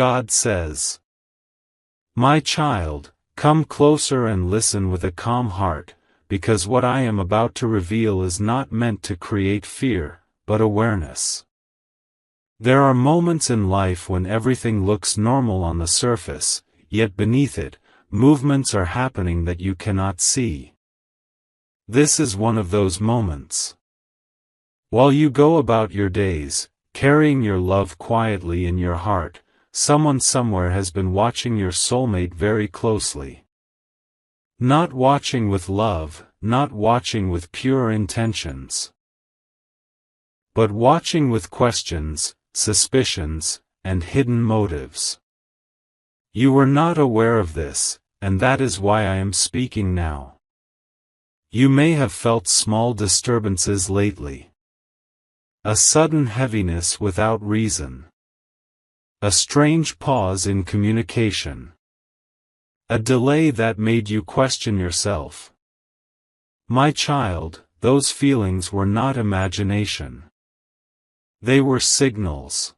God says. My child, come closer and listen with a calm heart, because what I am about to reveal is not meant to create fear, but awareness. There are moments in life when everything looks normal on the surface, yet beneath it, movements are happening that you cannot see. This is one of those moments. While you go about your days, carrying your love quietly in your heart, someone somewhere has been watching your soulmate very closely. Not watching with love, not watching with pure intentions, but watching with questions, suspicions, and hidden motives. You were not aware of this, and that is why I am speaking now. You may have felt small disturbances lately. A sudden heaviness without reason. A strange pause in communication. A delay that made you question yourself. My child, those feelings were not imagination. They were signals.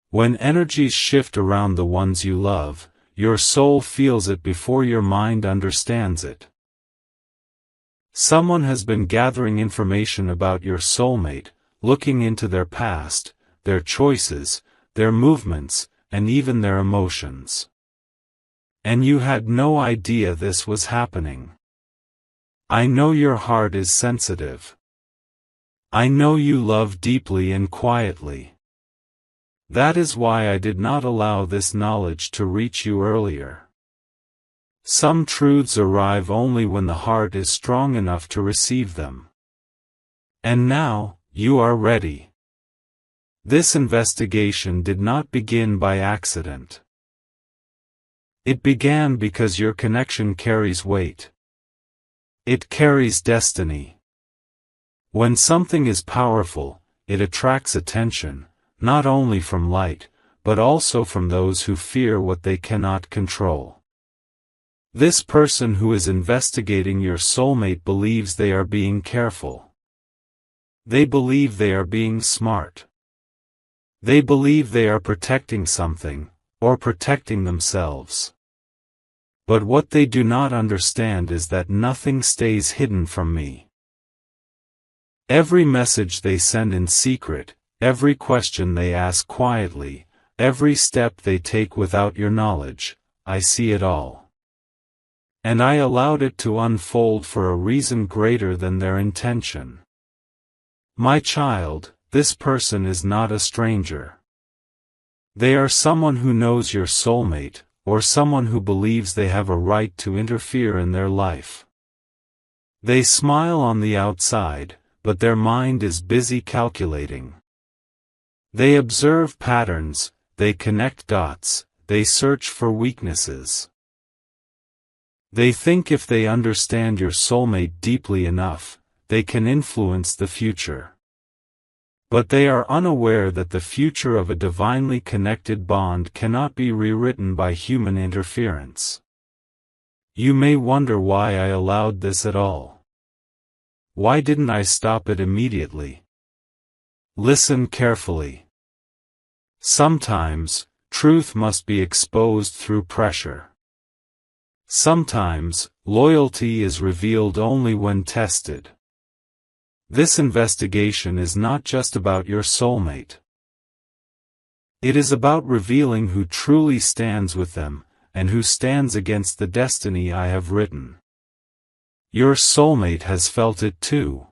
When energies shift around the ones you love, your soul feels it before your mind understands it. Someone has been gathering information about your soulmate, looking into their past, their choices, their movements, and even their emotions. And you had no idea this was happening. I know your heart is sensitive. I know you love deeply and quietly. That is why I did not allow this knowledge to reach you earlier. Some truths arrive only when the heart is strong enough to receive them. And now, you are ready. This investigation did not begin by accident. It began because your connection carries weight. It carries destiny. When something is powerful, it attracts attention, not only from light, but also from those who fear what they cannot control. This person who is investigating your soulmate believes they are being careful. They believe they are being smart. They believe they are protecting something, or protecting themselves. But what they do not understand is that nothing stays hidden from me. Every message they send in secret, every question they ask quietly, every step they take without your knowledge, I see it all. And I allowed it to unfold for a reason greater than their intention. My child, this person is not a stranger. They are someone who knows your soulmate, or someone who believes they have a right to interfere in their life. They smile on the outside, but their mind is busy calculating. They observe patterns, they connect dots, they search for weaknesses. They think if they understand your soulmate deeply enough, they can influence the future. But they are unaware that the future of a divinely connected bond cannot be rewritten by human interference. You may wonder why I allowed this at all. Why didn't I stop it immediately? Listen carefully. Sometimes, truth must be exposed through pressure. Sometimes, loyalty is revealed only when tested. This investigation is not just about your soulmate. It is about revealing who truly stands with them, and who stands against the destiny I have written. Your soulmate has felt it too.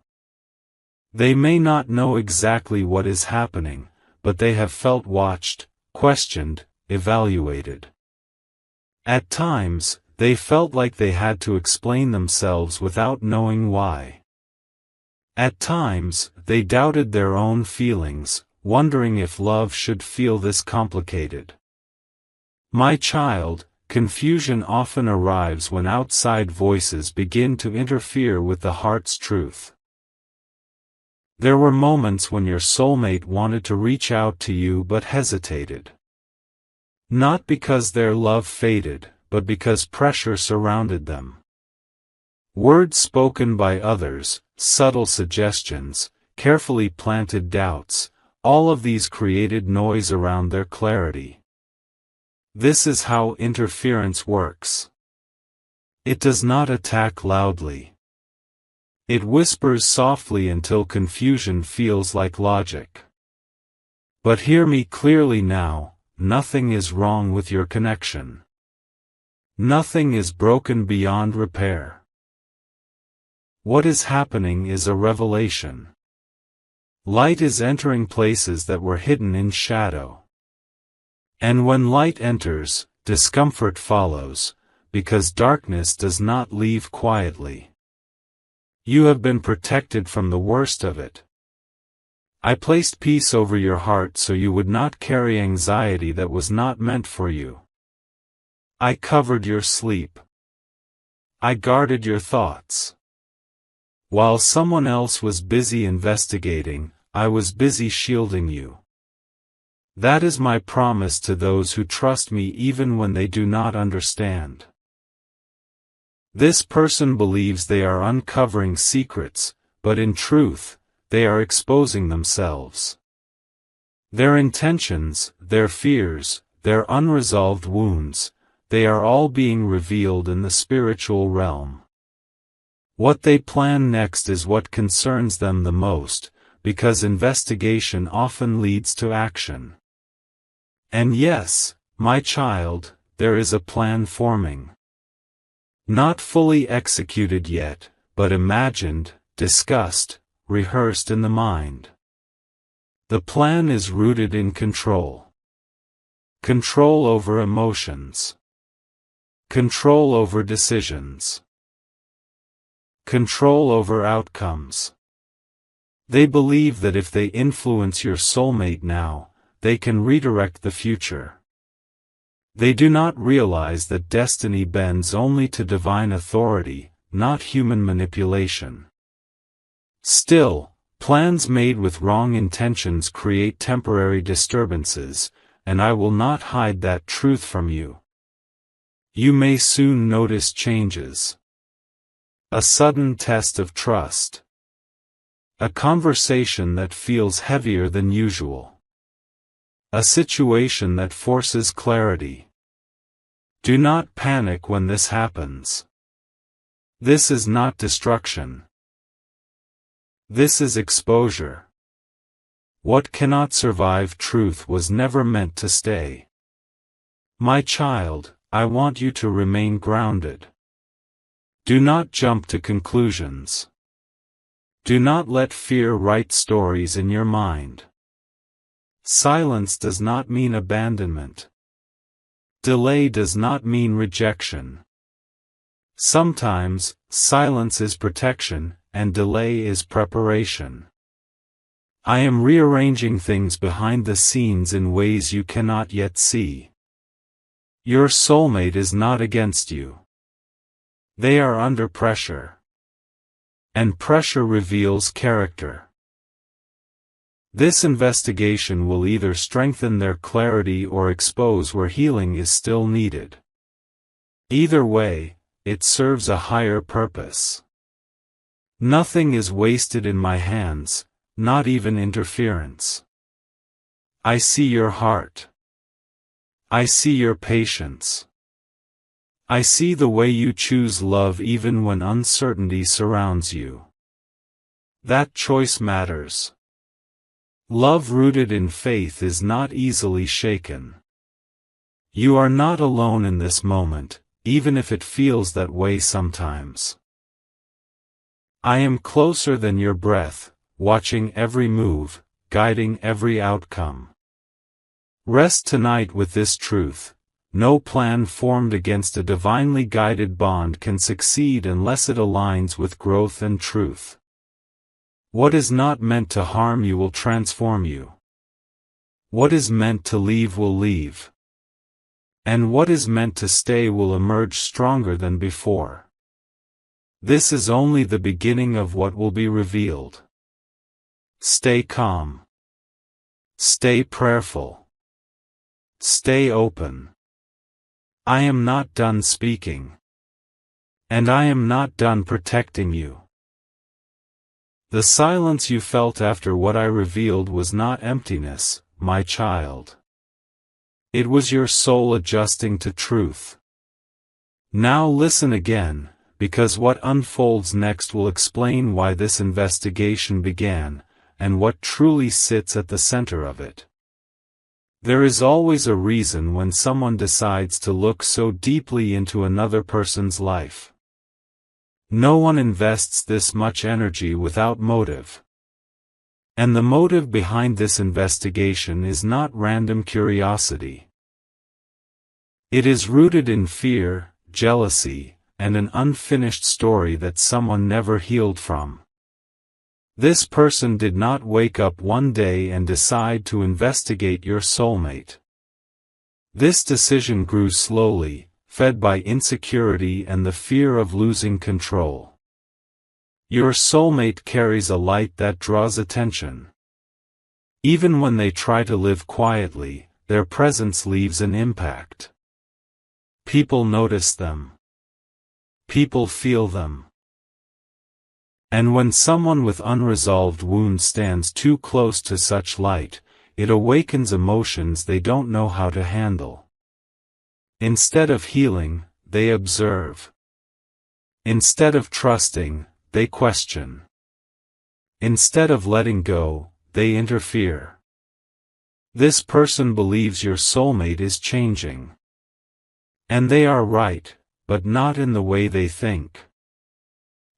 They may not know exactly what is happening, but they have felt watched, questioned, evaluated. At times, they felt like they had to explain themselves without knowing why. At times, they doubted their own feelings, wondering if love should feel this complicated. My child, confusion often arrives when outside voices begin to interfere with the heart's truth. There were moments when your soulmate wanted to reach out to you but hesitated. Not because their love faded, but because pressure surrounded them. Words spoken by others, subtle suggestions, carefully planted doubts, all of these created noise around their clarity. This is how interference works. It does not attack loudly. It whispers softly until confusion feels like logic. But hear me clearly now, nothing is wrong with your connection. Nothing is broken beyond repair. What is happening is a revelation. Light is entering places that were hidden in shadow. And when light enters, discomfort follows, because darkness does not leave quietly. You have been protected from the worst of it. I placed peace over your heart so you would not carry anxiety that was not meant for you. I covered your sleep. I guarded your thoughts. While someone else was busy investigating, I was busy shielding you. That is my promise to those who trust me even when they do not understand. This person believes they are uncovering secrets, but in truth, they are exposing themselves. Their intentions, their fears, their unresolved wounds, they are all being revealed in the spiritual realm. What they plan next is what concerns them the most, because investigation often leads to action. And yes, my child, there is a plan forming. Not fully executed yet, but imagined, discussed, rehearsed in the mind. The plan is rooted in control. Control over emotions. Control over decisions. Control over outcomes. They believe that if they influence your soulmate now, they can redirect the future. They do not realize that destiny bends only to divine authority, not human manipulation. Still, plans made with wrong intentions create temporary disturbances, and I will not hide that truth from you. You may soon notice changes. A sudden test of trust. A conversation that feels heavier than usual. A situation that forces clarity. Do not panic when this happens. This is not destruction. This is exposure. What cannot survive truth was never meant to stay. My child, I want you to remain grounded. Do not jump to conclusions. Do not let fear write stories in your mind. Silence does not mean abandonment. Delay does not mean rejection. Sometimes, silence is protection, and delay is preparation. I am rearranging things behind the scenes in ways you cannot yet see. Your soulmate is not against you. They are under pressure. And pressure reveals character. This investigation will either strengthen their clarity or expose where healing is still needed. Either way, it serves a higher purpose. Nothing is wasted in my hands, not even interference. I see your heart. I see your patience. I see the way you choose love even when uncertainty surrounds you. That choice matters. Love rooted in faith is not easily shaken. You are not alone in this moment, even if it feels that way sometimes. I am closer than your breath, watching every move, guiding every outcome. Rest tonight with this truth: no plan formed against a divinely guided bond can succeed unless it aligns with growth and truth. What is not meant to harm you will transform you. What is meant to leave will leave. And what is meant to stay will emerge stronger than before. This is only the beginning of what will be revealed. Stay calm. Stay prayerful. Stay open. I am not done speaking. And I am not done protecting you. The silence you felt after what I revealed was not emptiness, my child. It was your soul adjusting to truth. Now listen again, because what unfolds next will explain why this investigation began, and what truly sits at the center of it. There is always a reason when someone decides to look so deeply into another person's life. No one invests this much energy without motive. And the motive behind this investigation is not random curiosity. It is rooted in fear, jealousy, and an unfinished story that someone never healed from. This person did not wake up one day and decide to investigate your soulmate. This decision grew slowly, fed by insecurity and the fear of losing control. Your soulmate carries a light that draws attention. Even when they try to live quietly, their presence leaves an impact. People notice them. People feel them. And when someone with unresolved wounds stands too close to such light, it awakens emotions they don't know how to handle. Instead of healing, they observe. Instead of trusting, they question. Instead of letting go, they interfere. This person believes your soulmate is changing. And they are right, but not in the way they think.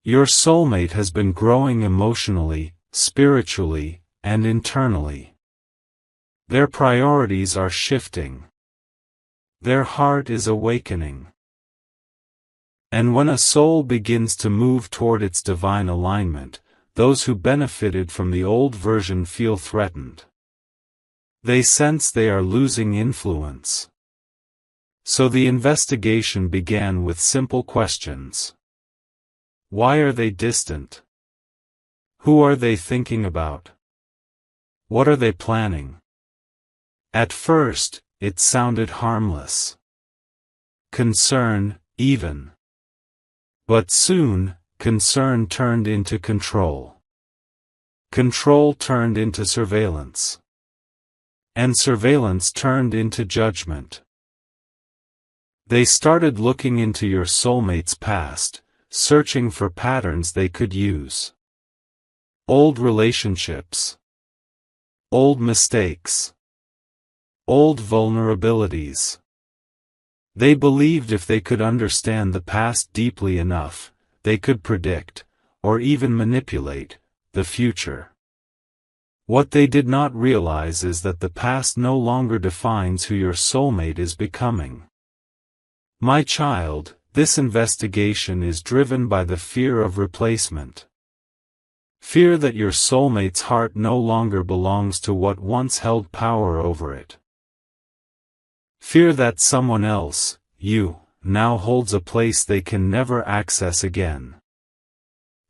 Your soulmate has been growing emotionally, spiritually, and internally. Their priorities are shifting. Their heart is awakening. And when a soul begins to move toward its divine alignment, those who benefited from the old version feel threatened. They sense they are losing influence. So the investigation began with simple questions. Why are they distant? Who are they thinking about? What are they planning? At first, it sounded harmless. Concern, even. But soon, concern turned into control. Control turned into surveillance. And surveillance turned into judgment. They started looking into your soulmate's past, searching for patterns they could use. Old relationships. Old mistakes. Old vulnerabilities. They believed if they could understand the past deeply enough, they could predict, or even manipulate, the future. What they did not realize is that the past no longer defines who your soulmate is becoming. My child, this investigation is driven by the fear of replacement. Fear that your soulmate's heart no longer belongs to what once held power over it. Fear that someone else, you, now holds a place they can never access again.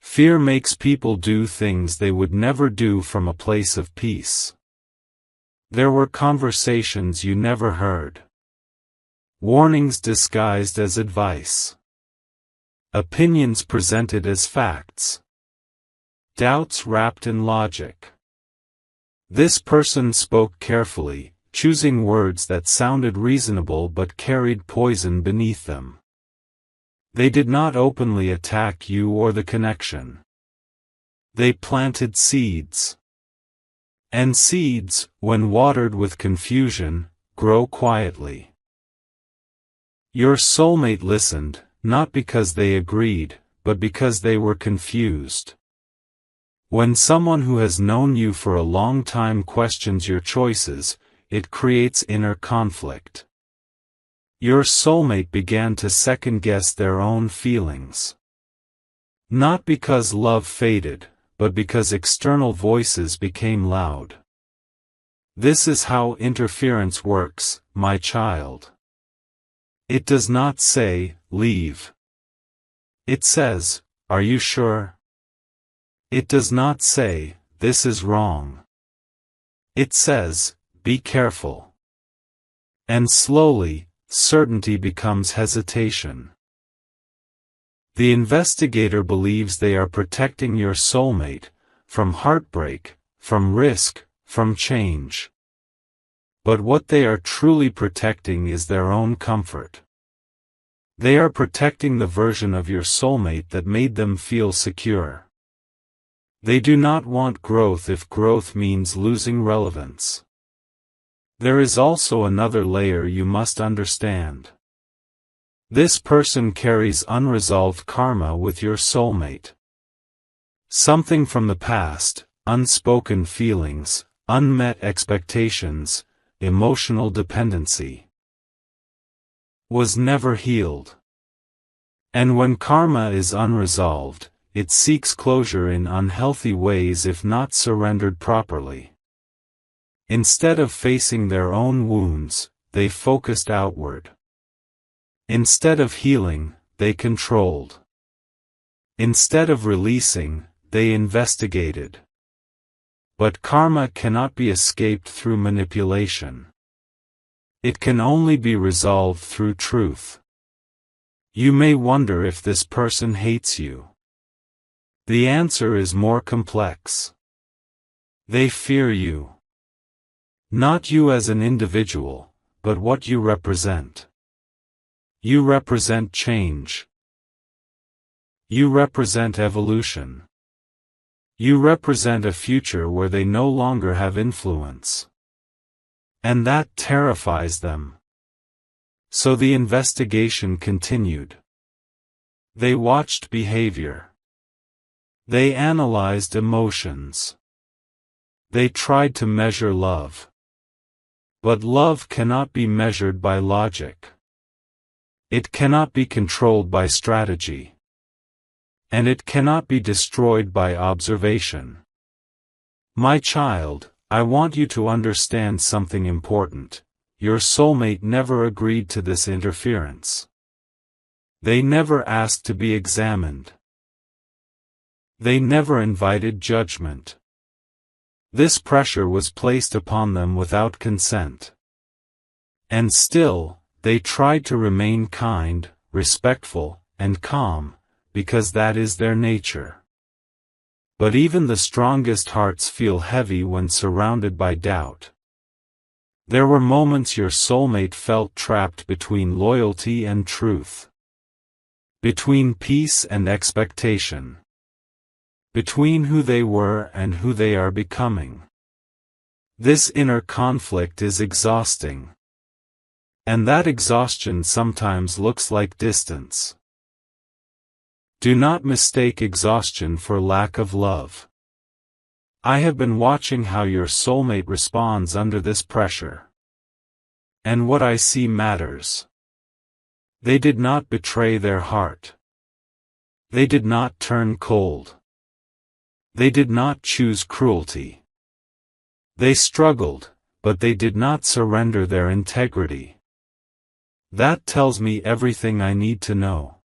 Fear makes people do things they would never do from a place of peace. There were conversations you never heard. Warnings disguised as advice. Opinions presented as facts. Doubts wrapped in logic. This person spoke carefully, choosing words that sounded reasonable but carried poison beneath them. They did not openly attack you or the connection. They planted seeds. And seeds, when watered with confusion, grow quietly. Your soulmate listened, not because they agreed, but because they were confused. When someone who has known you for a long time questions your choices, it creates inner conflict. Your soulmate began to second-guess their own feelings. Not because love faded, but because external voices became loud. This is how interference works, my child. It does not say, leave. It says, are you sure? It does not say, this is wrong. It says, be careful. And slowly, certainty becomes hesitation. The investigator believes they are protecting your soulmate, from heartbreak, from risk, from change. But what they are truly protecting is their own comfort. They are protecting the version of your soulmate that made them feel secure. They do not want growth if growth means losing relevance. There is also another layer you must understand. This person carries unresolved karma with your soulmate. Something from the past, unspoken feelings, unmet expectations, emotional dependency, was never healed. And when karma is unresolved, it seeks closure in unhealthy ways if not surrendered properly. Instead of facing their own wounds, they focused outward. Instead of healing, they controlled. Instead of releasing, they investigated. But karma cannot be escaped through manipulation. It can only be resolved through truth. You may wonder if this person hates you. The answer is more complex. They fear you. Not you as an individual, but what you represent. You represent change. You represent evolution. You represent a future where they no longer have influence. And that terrifies them. So the investigation continued. They watched behavior. They analyzed emotions. They tried to measure love. But love cannot be measured by logic. It cannot be controlled by strategy. And it cannot be destroyed by observation. My child, I want you to understand something important. Your soulmate never agreed to this interference. They never asked to be examined. They never invited judgment. This pressure was placed upon them without consent. And still, they tried to remain kind, respectful, and calm, because that is their nature. But even the strongest hearts feel heavy when surrounded by doubt. There were moments your soulmate felt trapped between loyalty and truth. Between peace and expectation. Between who they were and who they are becoming. This inner conflict is exhausting. And that exhaustion sometimes looks like distance. Do not mistake exhaustion for lack of love. I have been watching how your soulmate responds under this pressure. And what I see matters. They did not betray their heart. They did not turn cold. They did not choose cruelty. They struggled, but they did not surrender their integrity. That tells me everything I need to know.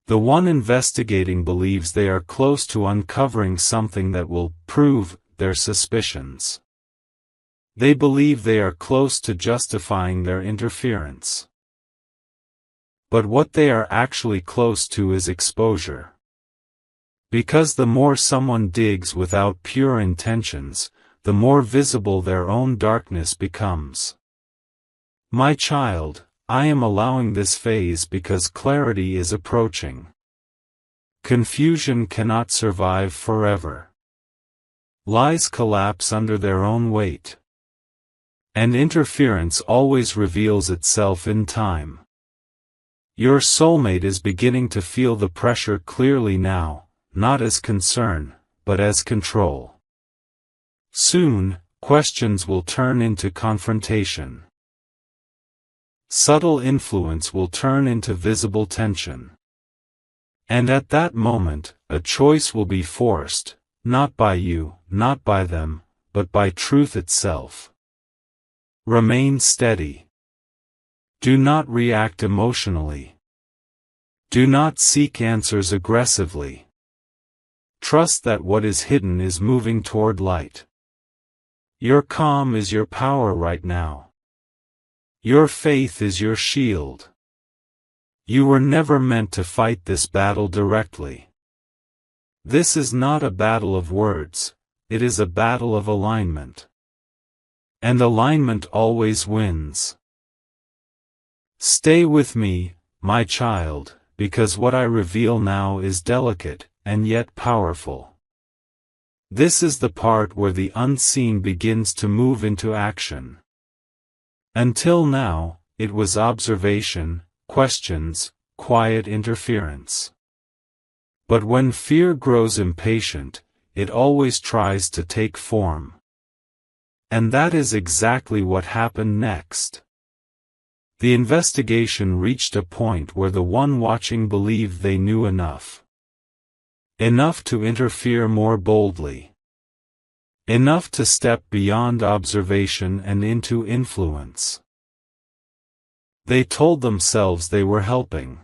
The one investigating believes they are close to uncovering something that will prove their suspicions. They believe they are close to justifying their interference. But what they are actually close to is exposure. Because the more someone digs without pure intentions, the more visible their own darkness becomes. My child, I am allowing this phase because clarity is approaching. Confusion cannot survive forever. Lies collapse under their own weight. And interference always reveals itself in time. Your soulmate is beginning to feel the pressure clearly now, not as concern, but as control. Soon, questions will turn into confrontation. Subtle influence will turn into visible tension. And at that moment, a choice will be forced, not by you, not by them, but by truth itself. Remain steady. Do not react emotionally. Do not seek answers aggressively. Trust that what is hidden is moving toward light. Your calm is your power right now. Your faith is your shield. You were never meant to fight this battle directly. This is not a battle of words, it is a battle of alignment. And alignment always wins. Stay with me, my child, because what I reveal now is delicate, and yet powerful. This is the part where the unseen begins to move into action. Until now, it was observation, questions, quiet interference. But when fear grows impatient, it always tries to take form. And that is exactly what happened next. The investigation reached a point where the one watching believed they knew enough. Enough to interfere more boldly. Enough to step beyond observation and into influence. They told themselves they were helping.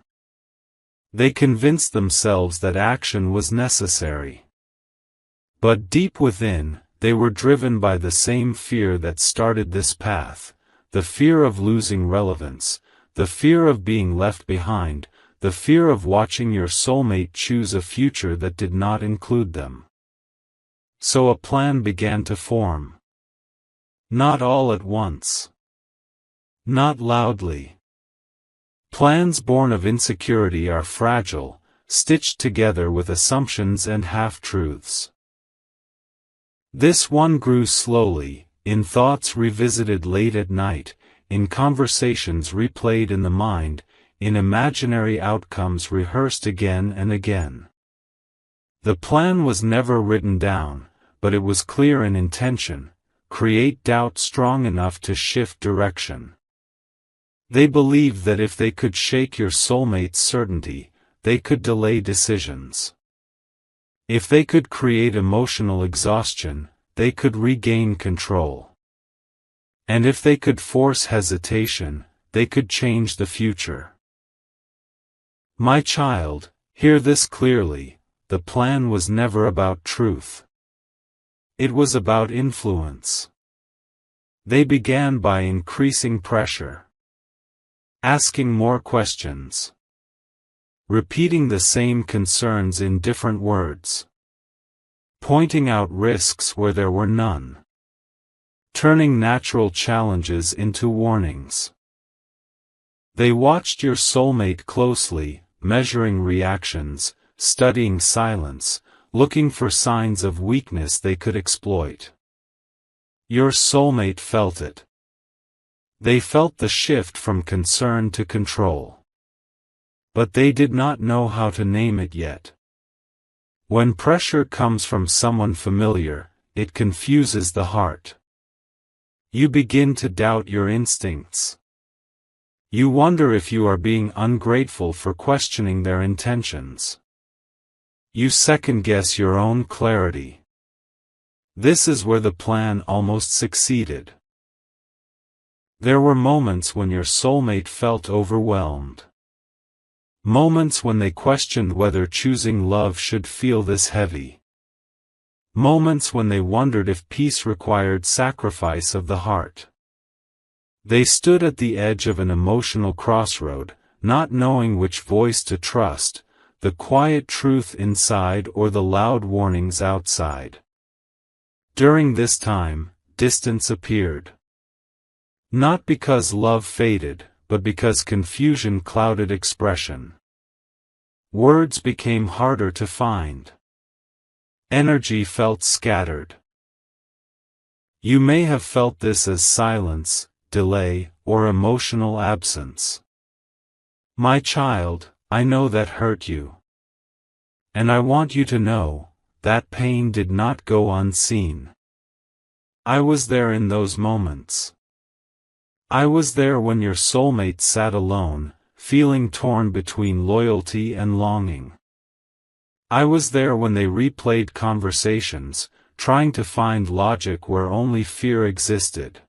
They convinced themselves that action was necessary. But deep within, they were driven by the same fear that started this path, the fear of losing relevance, the fear of being left behind, the fear of watching your soulmate choose a future that did not include them. So a plan began to form. Not all at once. Not loudly. Plans born of insecurity are fragile, stitched together with assumptions and half-truths. This one grew slowly, in thoughts revisited late at night, in conversations replayed in the mind, in imaginary outcomes rehearsed again and again. The plan was never written down, but it was clear in intention: create doubt strong enough to shift direction. They believed that if they could shake your soulmate's certainty, they could delay decisions. If they could create emotional exhaustion, they could regain control. And if they could force hesitation, they could change the future. My child, hear this clearly: the plan was never about truth. It was about influence. They began by increasing pressure. Asking more questions. Repeating the same concerns in different words. Pointing out risks where there were none. Turning natural challenges into warnings. They watched your soulmate closely, measuring reactions, studying silence, looking for signs of weakness they could exploit. Your soulmate felt it. They felt the shift from concern to control. But they did not know how to name it yet. When pressure comes from someone familiar, it confuses the heart. You begin to doubt your instincts. You wonder if you are being ungrateful for questioning their intentions. You second-guess your own clarity. This is where the plan almost succeeded. There were moments when your soulmate felt overwhelmed. Moments when they questioned whether choosing love should feel this heavy. Moments when they wondered if peace required sacrifice of the heart. They stood at the edge of an emotional crossroad, not knowing which voice to trust, the quiet truth inside or the loud warnings outside. During this time, distance appeared. Not because love faded, but because confusion clouded expression. Words became harder to find. Energy felt scattered. You may have felt this as silence, delay, or emotional absence. My child, I know that hurt you. And I want you to know, that pain did not go unseen. I was there in those moments. I was there when your soulmate sat alone, feeling torn between loyalty and longing. I was there when they replayed conversations, trying to find logic where only fear existed.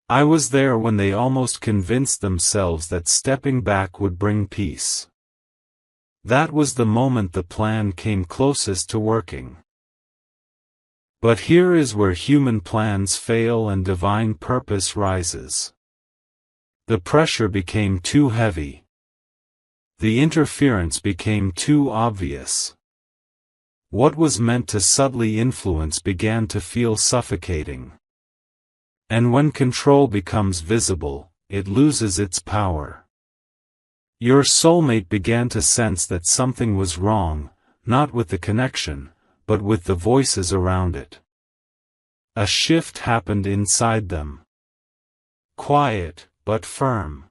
I was there when they almost convinced themselves that stepping back would bring peace. That was the moment the plan came closest to working. But here is where human plans fail and divine purpose rises. The pressure became too heavy. The interference became too obvious. What was meant to subtly influence began to feel suffocating. And when control becomes visible, it loses its power. Your soulmate began to sense that something was wrong, not with the connection, but with the voices around it. A shift happened inside them. Quiet, but firm.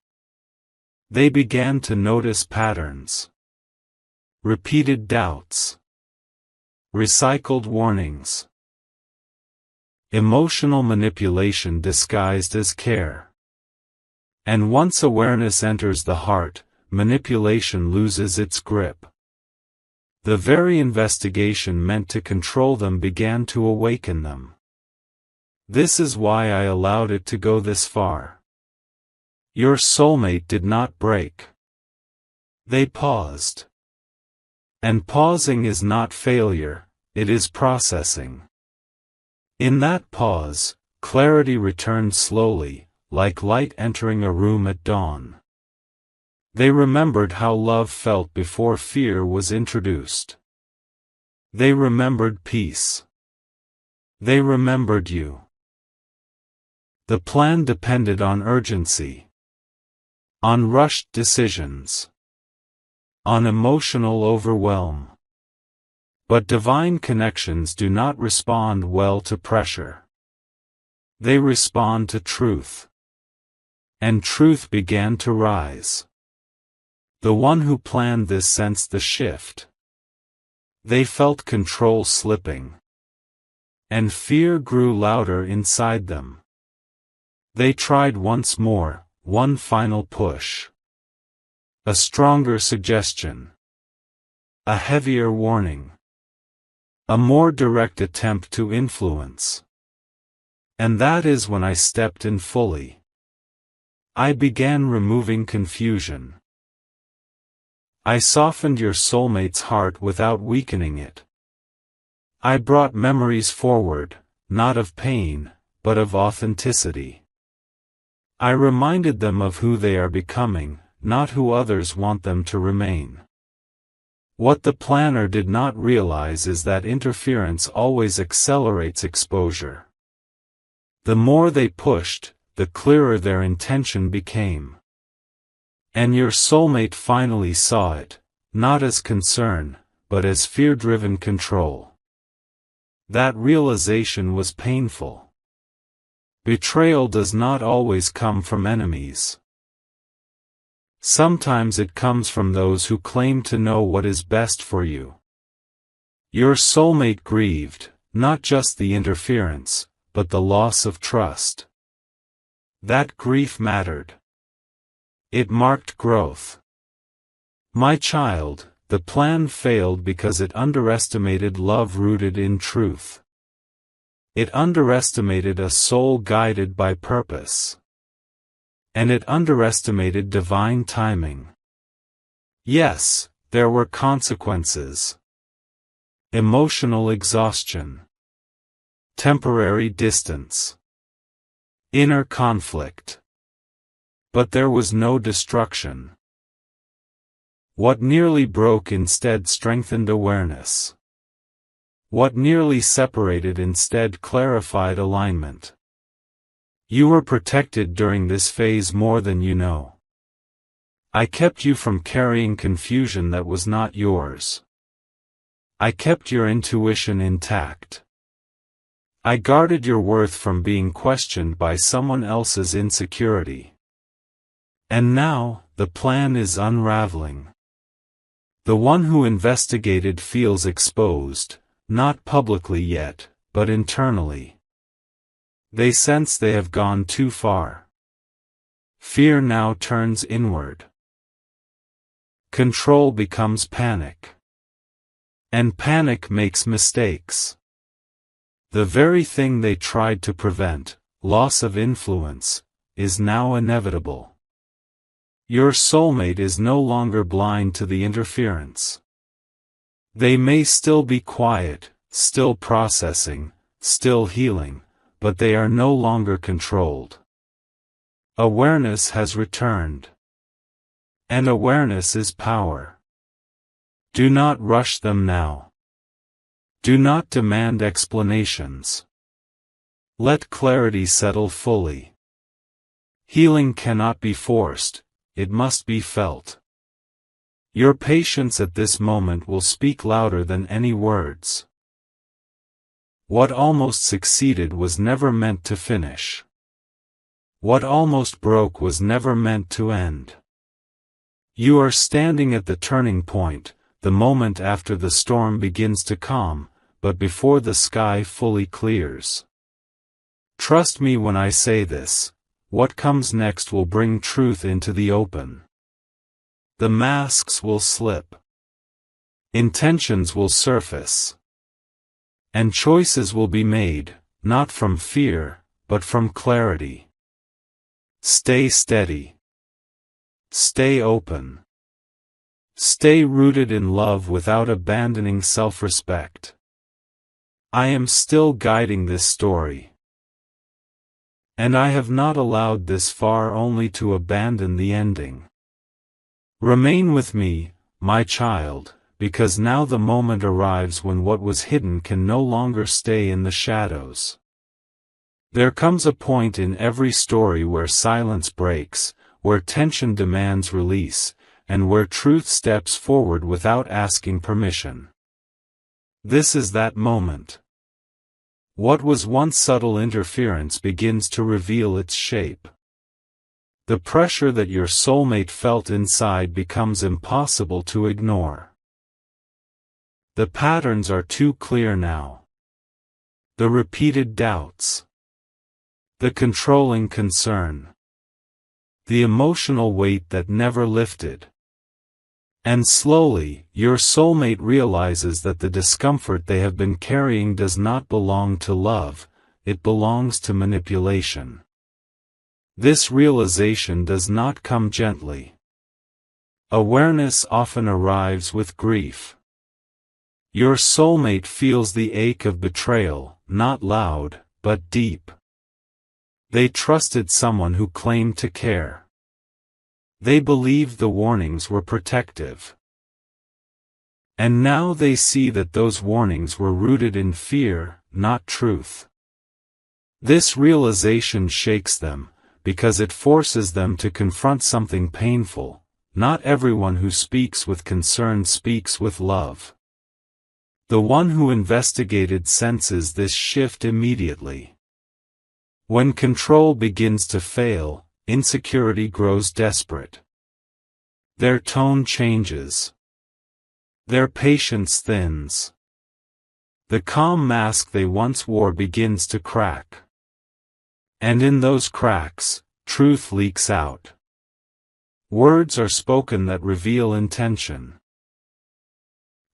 They began to notice patterns. Repeated doubts. Recycled warnings. Emotional manipulation disguised as care. And once awareness enters the heart, manipulation loses its grip. The very investigation meant to control them began to awaken them. This is why I allowed it to go this far. Your soulmate did not break. They paused. And pausing is not failure, it is processing. In that pause, clarity returned slowly, like light entering a room at dawn. They remembered how love felt before fear was introduced. They remembered peace. They remembered you. The plan depended on urgency. On rushed decisions. On emotional overwhelm. But divine connections do not respond well to pressure. They respond to truth. And truth began to rise. The one who planned this sensed the shift. They felt control slipping. And fear grew louder inside them. They tried once more, one final push. A stronger suggestion. A heavier warning. A more direct attempt to influence. And that is when I stepped in fully. I began removing confusion. I softened your soulmate's heart without weakening it. I brought memories forward, not of pain, but of authenticity. I reminded them of who they are becoming, not who others want them to remain. What the planner did not realize is that interference always accelerates exposure. The more they pushed, the clearer their intention became. And your soulmate finally saw it, not as concern, but as fear-driven control. That realization was painful. Betrayal does not always come from enemies. Sometimes it comes from those who claim to know what is best for you. Your soulmate grieved, not just the interference, but the loss of trust. That grief mattered. It marked growth. My child, the plan failed because it underestimated love rooted in truth. It underestimated a soul guided by purpose. And it underestimated divine timing. Yes, there were consequences. Emotional exhaustion. Temporary distance. Inner conflict. But there was no destruction. What nearly broke instead strengthened awareness. What nearly separated instead clarified alignment. You were protected during this phase more than you know. I kept you from carrying confusion that was not yours. I kept your intuition intact. I guarded your worth from being questioned by someone else's insecurity. And now, the plan is unraveling. The one who investigated feels exposed, not publicly yet, but internally. They sense they have gone too far. Fear now turns inward. Control becomes panic. And panic makes mistakes. The very thing they tried to prevent, loss of influence, is now inevitable. Your soulmate is no longer blind to the interference. They may still be quiet, still processing, still healing, but they are no longer controlled. Awareness has returned. And awareness is power. Do not rush them now. Do not demand explanations. Let clarity settle fully. Healing cannot be forced, it must be felt. Your patience at this moment will speak louder than any words. What almost succeeded was never meant to finish. What almost broke was never meant to end. You are standing at the turning point, the moment after the storm begins to calm, but before the sky fully clears. Trust me when I say this, what comes next will bring truth into the open. The masks will slip. Intentions will surface. And choices will be made, not from fear, but from clarity. Stay steady. Stay open. Stay rooted in love without abandoning self-respect. I am still guiding this story. And I have not allowed this far only to abandon the ending. Remain with me, my child, because now the moment arrives when what was hidden can no longer stay in the shadows. There comes a point in every story where silence breaks, where tension demands release, and where truth steps forward without asking permission. This is that moment. What was once subtle interference begins to reveal its shape. The pressure that your soulmate felt inside becomes impossible to ignore. The patterns are too clear now. The repeated doubts. The controlling concern. The emotional weight that never lifted. And slowly, your soulmate realizes that the discomfort they have been carrying does not belong to love, it belongs to manipulation. This realization does not come gently. Awareness often arrives with grief. Your soulmate feels the ache of betrayal, not loud, but deep. They trusted someone who claimed to care. They believed the warnings were protective. And now they see that those warnings were rooted in fear, not truth. This realization shakes them, because it forces them to confront something painful. Not everyone who speaks with concern speaks with love. The one who investigated senses this shift immediately. When control begins to fail, insecurity grows desperate. Their tone changes. Their patience thins. The calm mask they once wore begins to crack. And in those cracks, truth leaks out. Words are spoken that reveal intention.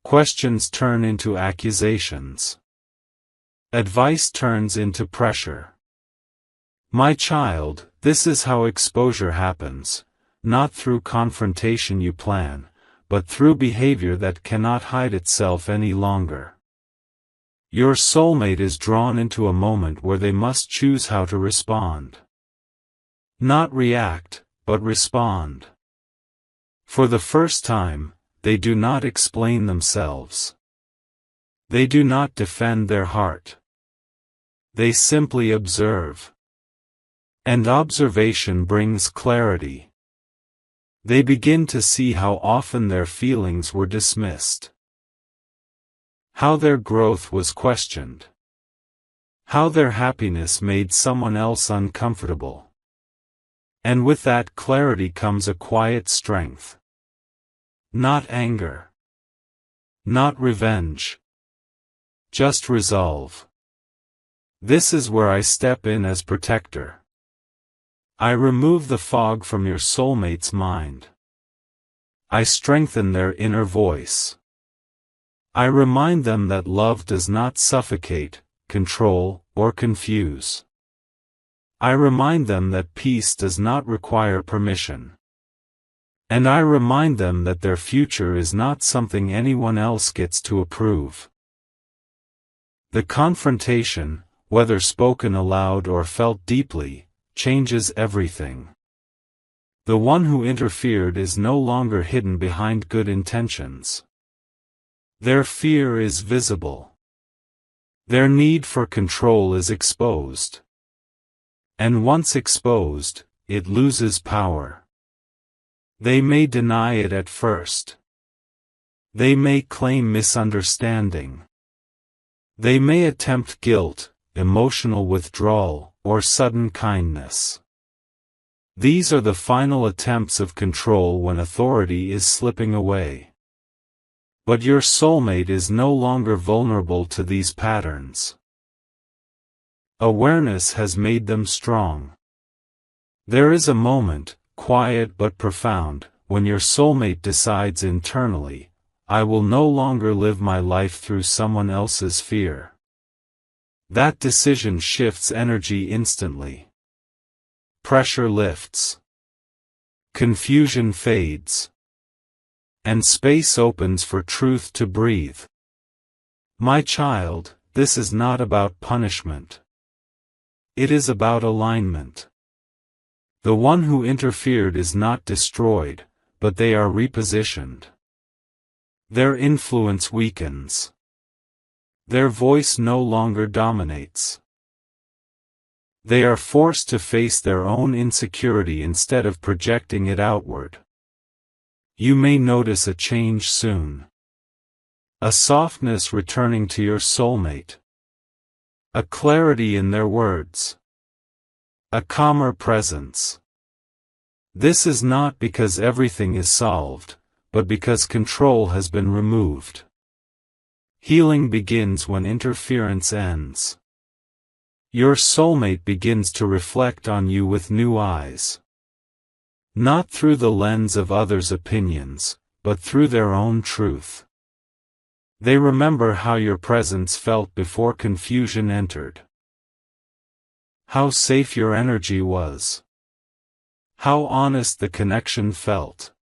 Questions turn into accusations. Advice turns into pressure. My child, this is how exposure happens, not through confrontation you plan, but through behavior that cannot hide itself any longer. Your soulmate is drawn into a moment where they must choose how to respond. Not react, but respond. For the first time, they do not explain themselves. They do not defend their heart. They simply observe. And observation brings clarity. They begin to see how often their feelings were dismissed. How their growth was questioned. How their happiness made someone else uncomfortable. And with that clarity comes a quiet strength. Not anger. Not revenge. Just resolve. This is where I step in as protector. I remove the fog from your soulmate's mind. I strengthen their inner voice. I remind them that love does not suffocate, control, or confuse. I remind them that peace does not require permission. And I remind them that their future is not something anyone else gets to approve. The confrontation, whether spoken aloud or felt deeply, changes everything. The one who interfered is no longer hidden behind good intentions. Their fear is visible. Their need for control is exposed. And once exposed, it loses power. They may deny it at first. They may claim misunderstanding. They may attempt guilt, emotional withdrawal, or sudden kindness. These are the final attempts of control when authority is slipping away. But your soulmate is no longer vulnerable to these patterns. Awareness has made them strong. There is a moment, quiet but profound, when your soulmate decides internally, I will no longer live my life through someone else's fear. That decision shifts energy instantly. Pressure lifts. Confusion fades. And space opens for truth to breathe. My child, this is not about punishment. It is about alignment. The one who interfered is not destroyed, but they are repositioned. Their influence weakens. Their voice no longer dominates. They are forced to face their own insecurity instead of projecting it outward. You may notice a change soon. A softness returning to your soulmate. A clarity in their words. A calmer presence. This is not because everything is solved, but because control has been removed. Healing begins when interference ends. Your soulmate begins to reflect on you with new eyes. Not through the lens of others' opinions, but through their own truth. They remember how your presence felt before confusion entered. How safe your energy was. How honest the connection felt.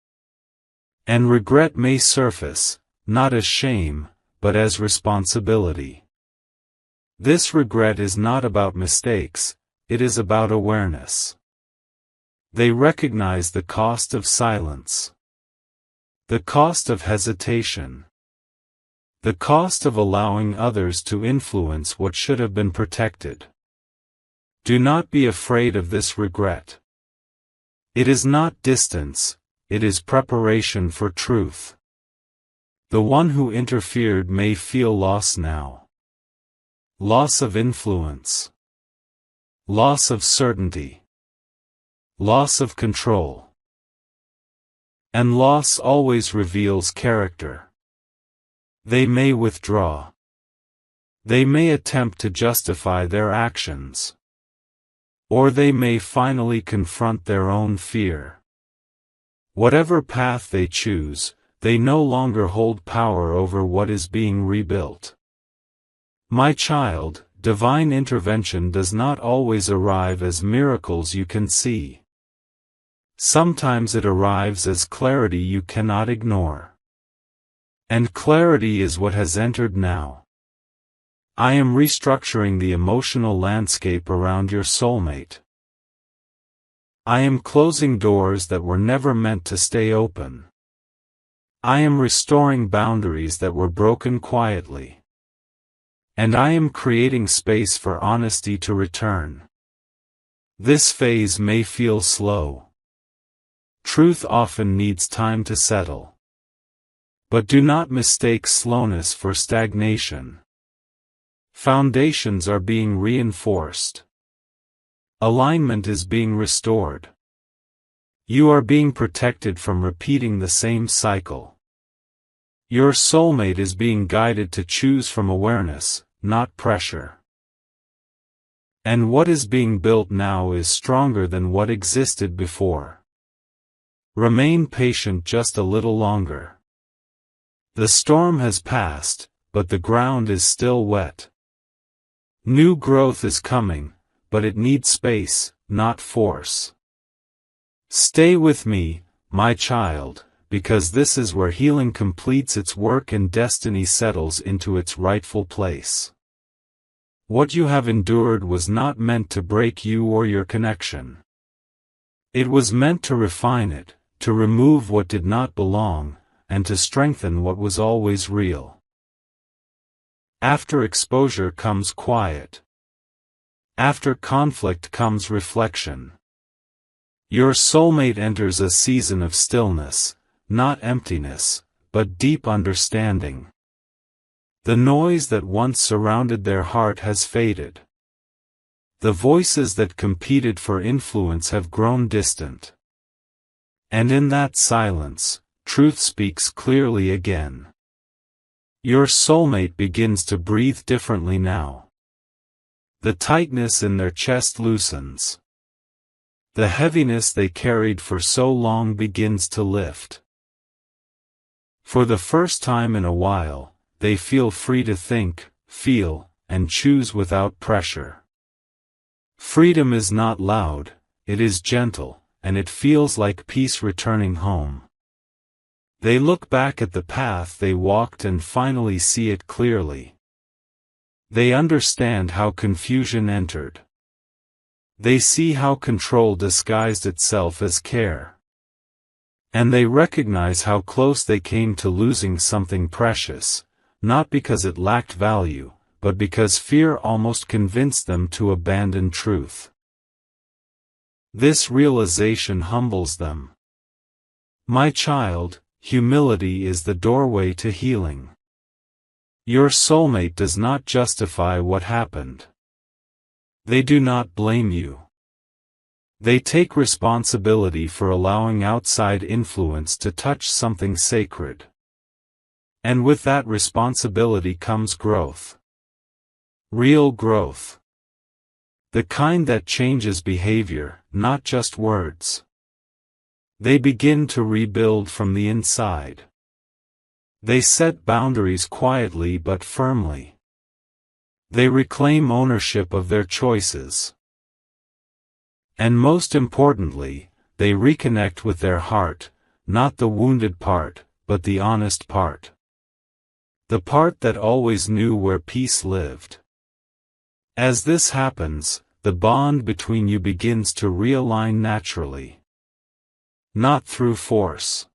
And regret may surface, not as shame, but as responsibility. This regret is not about mistakes, it is about awareness. They recognize the cost of silence. The cost of hesitation. The cost of allowing others to influence what should have been protected. Do not be afraid of this regret. It is not distance, it is preparation for truth. The one who interfered may feel loss now. Loss of influence. Loss of certainty. Loss of control. And loss always reveals character. They may withdraw. They may attempt to justify their actions. Or they may finally confront their own fear. Whatever path they choose, they no longer hold power over what is being rebuilt. My child, divine intervention does not always arrive as miracles you can see. Sometimes it arrives as clarity you cannot ignore. And clarity is what has entered now. I am restructuring the emotional landscape around your soulmate. I am closing doors that were never meant to stay open. I am restoring boundaries that were broken quietly. And I am creating space for honesty to return. This phase may feel slow. Truth often needs time to settle. But do not mistake slowness for stagnation. Foundations are being reinforced. Alignment is being restored. You are being protected from repeating the same cycle. Your soulmate is being guided to choose from awareness, not pressure. And what is being built now is stronger than what existed before. Remain patient just a little longer. The storm has passed, but the ground is still wet. New growth is coming, but it needs space, not force. Stay with me, my child, because this is where healing completes its work and destiny settles into its rightful place. What you have endured was not meant to break you or your connection. It was meant to refine it, to remove what did not belong, and to strengthen what was always real. After exposure comes quiet. After conflict comes reflection. Your soulmate enters a season of stillness, not emptiness, but deep understanding. The noise that once surrounded their heart has faded. The voices that competed for influence have grown distant. And in that silence, truth speaks clearly again. Your soulmate begins to breathe differently now. The tightness in their chest loosens. The heaviness they carried for so long begins to lift. For the first time in a while, they feel free to think, feel, and choose without pressure. Freedom is not loud, it is gentle, and it feels like peace returning home. They look back at the path they walked and finally see it clearly. They understand how confusion entered. They see how control disguised itself as care. And they recognize how close they came to losing something precious, not because it lacked value, but because fear almost convinced them to abandon truth. This realization humbles them. My child, humility is the doorway to healing. Your soulmate does not justify what happened. They do not blame you. They take responsibility for allowing outside influence to touch something sacred. And with that responsibility comes growth. Real growth. The kind that changes behavior, not just words. They begin to rebuild from the inside. They set boundaries quietly but firmly. They reclaim ownership of their choices. And most importantly, they reconnect with their heart, not the wounded part, but the honest part. The part that always knew where peace lived. As this happens, the bond between you begins to realign naturally. Not through force.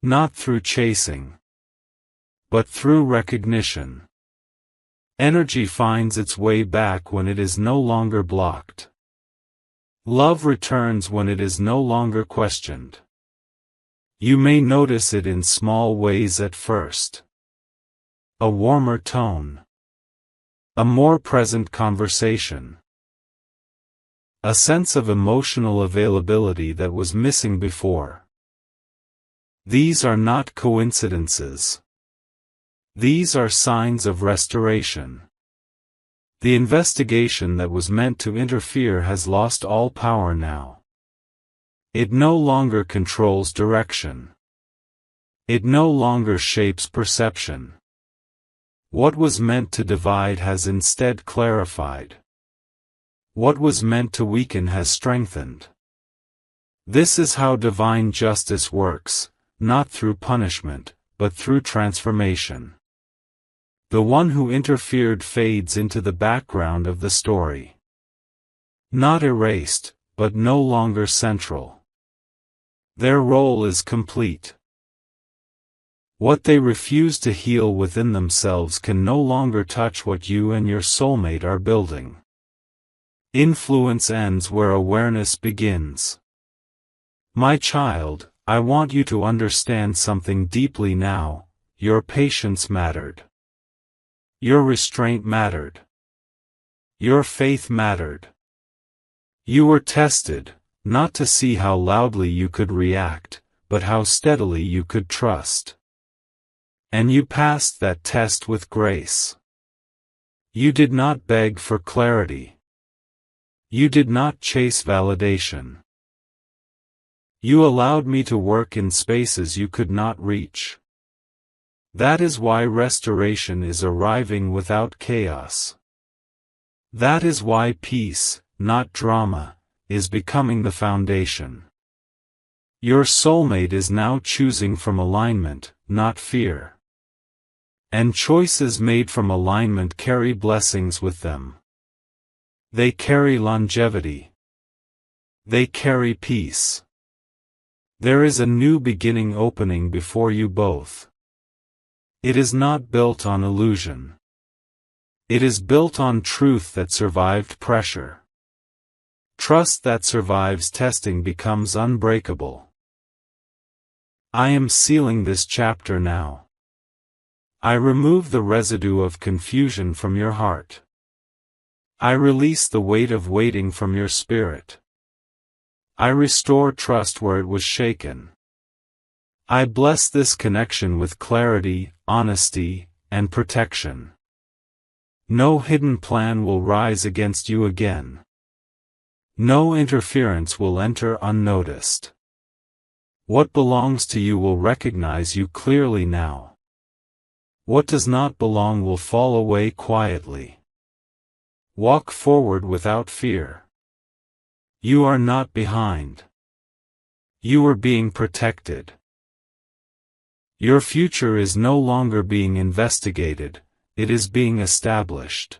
Not through chasing. But through recognition. Energy finds its way back when it is no longer blocked. Love returns when it is no longer questioned. You may notice it in small ways at first. A warmer tone. A more present conversation. A sense of emotional availability that was missing before. These are not coincidences. These are signs of restoration. The investigation that was meant to interfere has lost all power now. It no longer controls direction. It no longer shapes perception. What was meant to divide has instead clarified. What was meant to weaken has strengthened. This is how divine justice works, not through punishment, but through transformation. The one who interfered fades into the background of the story. Not erased, but no longer central. Their role is complete. What they refuse to heal within themselves can no longer touch what you and your soulmate are building. Influence ends where awareness begins. My child, I want you to understand something deeply now. Your patience mattered. Your restraint mattered. Your faith mattered. You were tested, not to see how loudly you could react, but how steadily you could trust. And you passed that test with grace. You did not beg for clarity. You did not chase validation. You allowed me to work in spaces you could not reach. That is why restoration is arriving without chaos. That is why peace, not drama, is becoming the foundation. Your soulmate is now choosing from alignment, not fear. And choices made from alignment carry blessings with them. They carry longevity. They carry peace. There is a new beginning opening before you both. It is not built on illusion. It is built on truth that survived pressure. Trust that survives testing becomes unbreakable. I am sealing this chapter now. I remove the residue of confusion from your heart. I release the weight of waiting from your spirit. I restore trust where it was shaken. I bless this connection with clarity, honesty, and protection. No hidden plan will rise against you again. No interference will enter unnoticed. What belongs to you will recognize you clearly now. What does not belong will fall away quietly. Walk forward without fear. You are not behind. You are being protected. Your future is no longer being investigated, it is being established.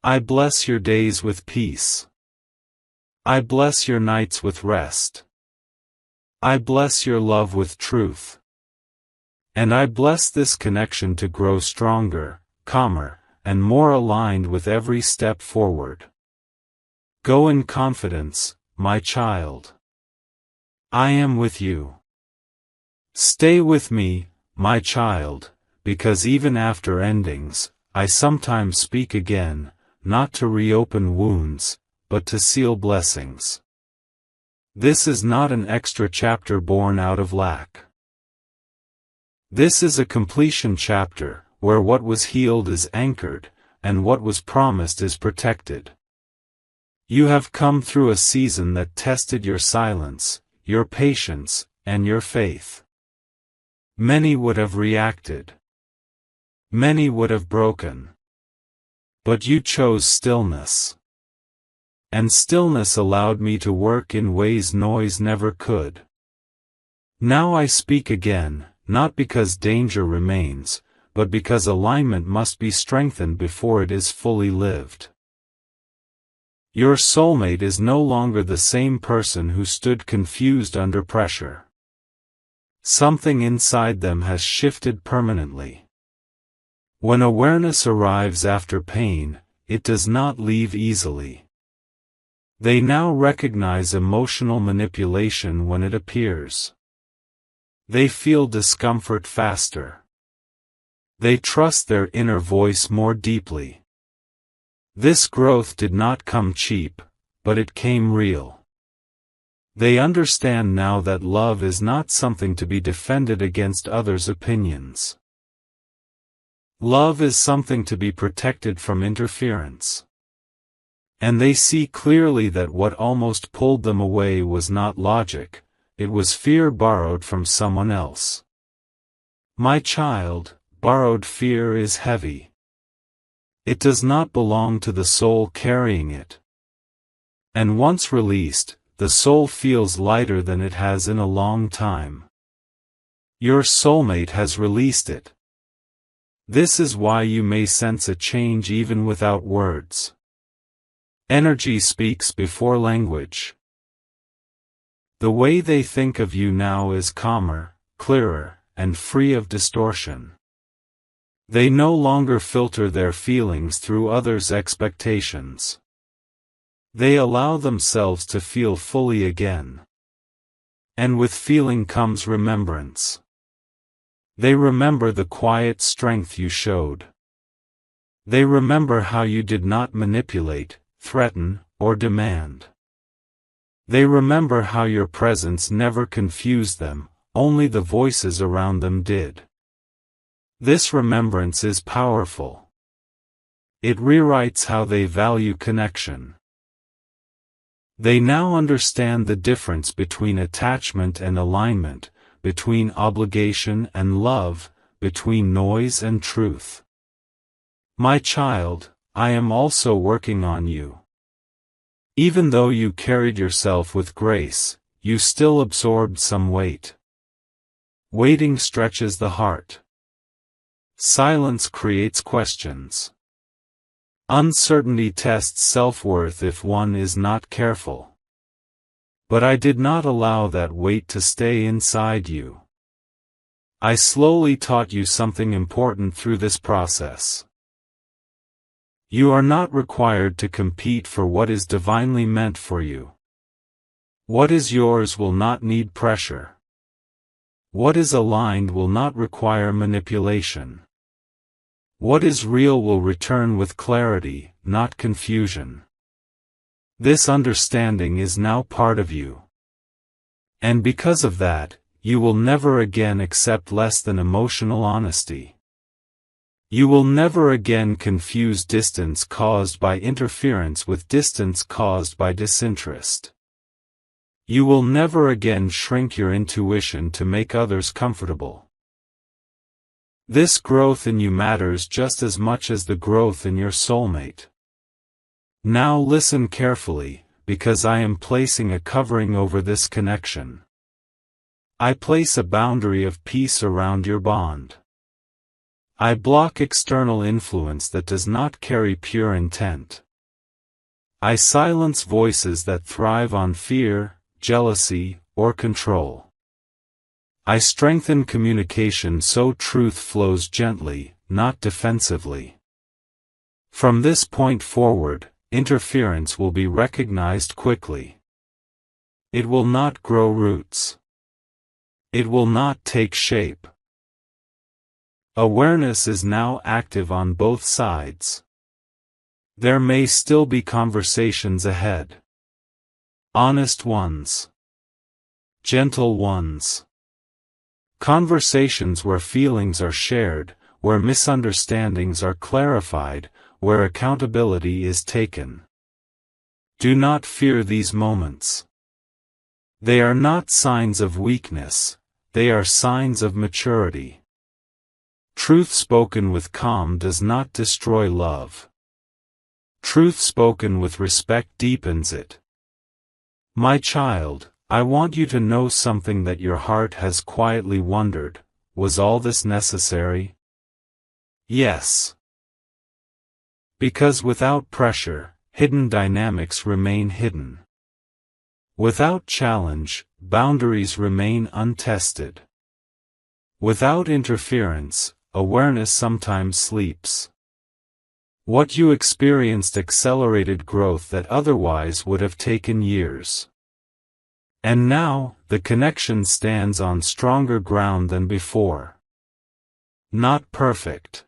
I bless your days with peace. I bless your nights with rest. I bless your love with truth. And I bless this connection to grow stronger, calmer, and more aligned with every step forward. Go in confidence, my child. I am with you. Stay with me, my child, because even after endings, I sometimes speak again, not to reopen wounds, but to seal blessings. This is not an extra chapter born out of lack. This is a completion chapter, where what was healed is anchored, and what was promised is protected. You have come through a season that tested your silence, your patience, and your faith. Many would have reacted. Many would have broken. But you chose stillness. And stillness allowed me to work in ways noise never could. Now I speak again, not because danger remains, but because alignment must be strengthened before it is fully lived. Your soulmate is no longer the same person who stood confused under pressure. Something inside them has shifted permanently. When awareness arrives after pain, it does not leave easily. They now recognize emotional manipulation when it appears. They feel discomfort faster. They trust their inner voice more deeply. This growth did not come cheap, but it came real. They understand now that love is not something to be defended against others' opinions. Love is something to be protected from interference. And they see clearly that what almost pulled them away was not logic, it was fear borrowed from someone else. My child, borrowed fear is heavy. It does not belong to the soul carrying it. And once released, the soul feels lighter than it has in a long time. Your soulmate has released it. This is why you may sense a change even without words. Energy speaks before language. The way they think of you now is calmer, clearer, and free of distortion. They no longer filter their feelings through others' expectations. They allow themselves to feel fully again. And with feeling comes remembrance. They remember the quiet strength you showed. They remember how you did not manipulate, threaten, or demand. They remember how your presence never confused them, only the voices around them did. This remembrance is powerful. It rewrites how they value connection. They now understand the difference between attachment and alignment, between obligation and love, between noise and truth. My child, I am also working on you. Even though you carried yourself with grace, you still absorbed some weight. Waiting stretches the heart. Silence creates questions. Uncertainty tests self-worth if one is not careful. But I did not allow that weight to stay inside you. I slowly taught you something important through this process. You are not required to compete for what is divinely meant for you. What is yours will not need pressure. What is aligned will not require manipulation. What is real will return with clarity, not confusion. This understanding is now part of you. And because of that, you will never again accept less than emotional honesty. You will never again confuse distance caused by interference with distance caused by disinterest. You will never again shrink your intuition to make others comfortable. This growth in you matters just as much as the growth in your soulmate. Now listen carefully, because I am placing a covering over this connection. I place a boundary of peace around your bond. I block external influence that does not carry pure intent. I silence voices that thrive on fear, jealousy, or control. I strengthen communication so truth flows gently, not defensively. From this point forward, interference will be recognized quickly. It will not grow roots. It will not take shape. Awareness is now active on both sides. There may still be conversations ahead. Honest ones. Gentle ones. Conversations where feelings are shared, where misunderstandings are clarified, where accountability is taken. Do not fear these moments. They are not signs of weakness, they are signs of maturity. Truth spoken with calm does not destroy love. Truth spoken with respect deepens it. My child, I want you to know something that your heart has quietly wondered: was all this necessary? Yes. Because without pressure, hidden dynamics remain hidden. Without challenge, boundaries remain untested. Without interference, awareness sometimes sleeps. What you experienced accelerated growth that otherwise would have taken years. And now, the connection stands on stronger ground than before. Not perfect.